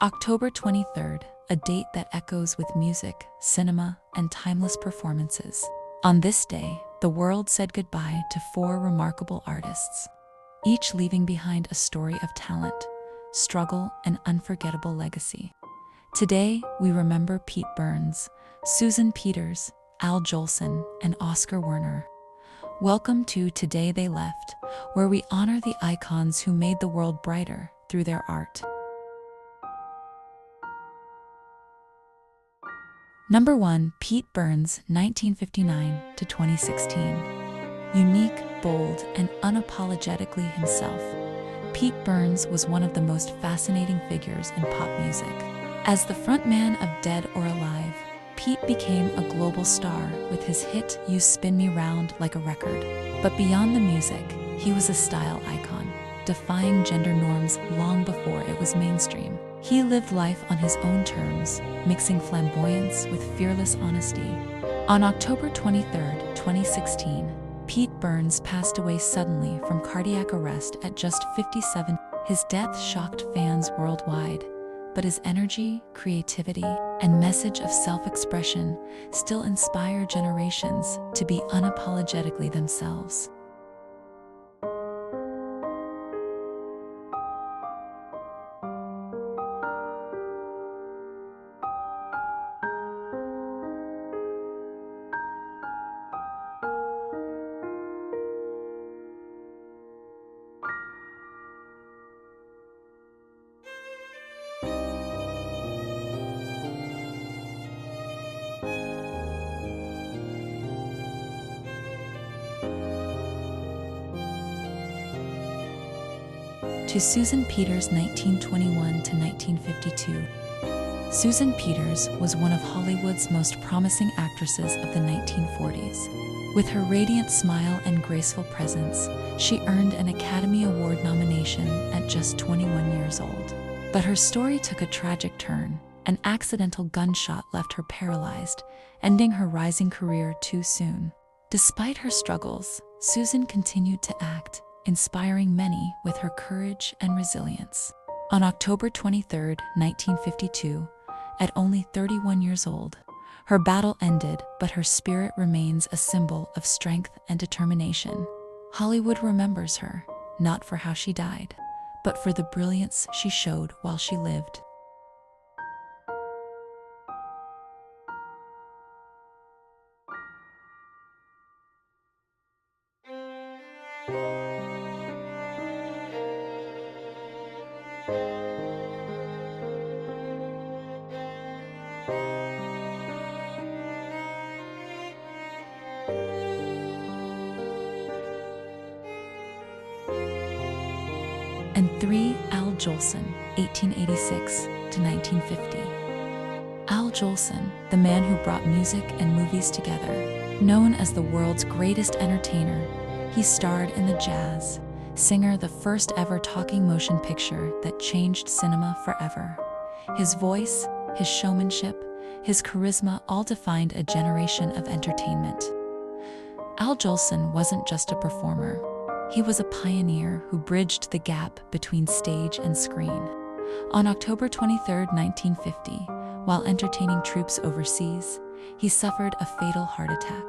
October 23rd, a date that echoes with music, cinema, and timeless performances. On this day, the world said goodbye to four remarkable artists, each leaving behind a story of talent, struggle, and unforgettable legacy. Today, we remember Pete Burns, Susan Peters, Al Jolson, and Oskar Werner. Welcome to Today They Left, where we honor the icons who made the world brighter through their art. Number 1. Pete Burns, 1959 to 2016. Unique, bold, and unapologetically himself, Pete Burns was one of the most fascinating figures in pop music. As the frontman of Dead or Alive, Pete became a global star with his hit You Spin Me Round Like a Record. But beyond the music, he was a style icon, defying gender norms long before it was mainstream. He lived life on his own terms, mixing flamboyance with fearless honesty. On October 23, 2016, Pete Burns passed away suddenly from cardiac arrest at just 57. His death shocked fans worldwide, but his energy, creativity, and message of self-expression still inspire generations to be unapologetically themselves. To Susan Peters, 1921 to 1952. Susan Peters was one of Hollywood's most promising actresses of the 1940s. With her radiant smile and graceful presence, she earned an Academy Award nomination at just 21 years old. But her story took a tragic turn. An accidental gunshot left her paralyzed, ending her rising career too soon. Despite her struggles, Susan continued to act, inspiring many with her courage and resilience. On October 23, 1952, at only 31 years old, her battle ended, but her spirit remains a symbol of strength and determination. Hollywood remembers her, not for how she died, but for the brilliance she showed while she lived. And 3. Al Jolson, 1886 to 1950. Al Jolson, the man who brought music and movies together. Known as the world's greatest entertainer, he starred in The Jazz Singer, the first ever talking motion picture that changed cinema forever. His voice, his showmanship, his charisma all defined a generation of entertainment. Al Jolson wasn't just a performer. He was a pioneer who bridged the gap between stage and screen. On October 23, 1950, while entertaining troops overseas, he suffered a fatal heart attack.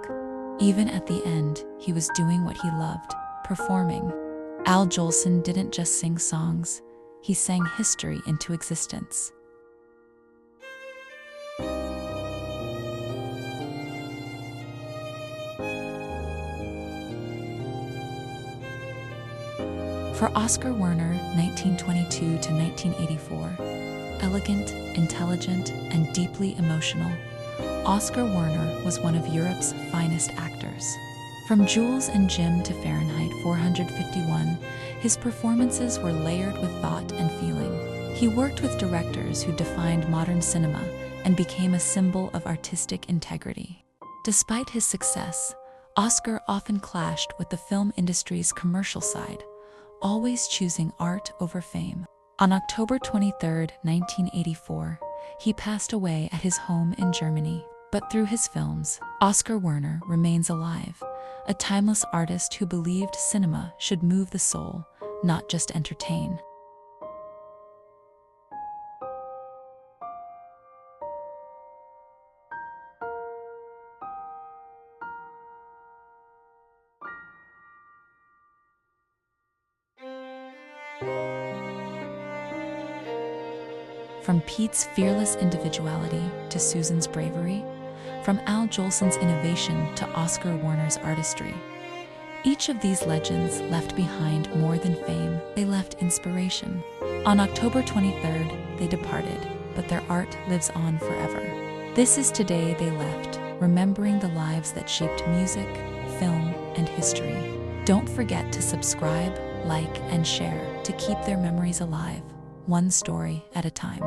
Even at the end, he was doing what he loved, performing. Al Jolson didn't just sing songs, he sang history into existence. For Oskar Werner, 1922 to 1984, elegant, intelligent, and deeply emotional, Oskar Werner was one of Europe's finest actors. From Jules and Jim to Fahrenheit 451, his performances were layered with thought and feeling. He worked with directors who defined modern cinema and became a symbol of artistic integrity. Despite his success, Oskar often clashed with the film industry's commercial side, always choosing art over fame. On October 23, 1984, he passed away at his home in Germany. But through his films, Oskar Werner remains alive, a timeless artist who believed cinema should move the soul, not just entertain. From Pete's fearless individuality to Susan's bravery, from Jolson's innovation to Oskar Werner's artistry, each of these legends left behind more than fame. They left inspiration. On October 23rd, they departed, but their art lives on forever. This is Today They Left, remembering the lives that shaped music, film, and history. Don't forget to subscribe, like, and share to keep their memories alive, one story at a time.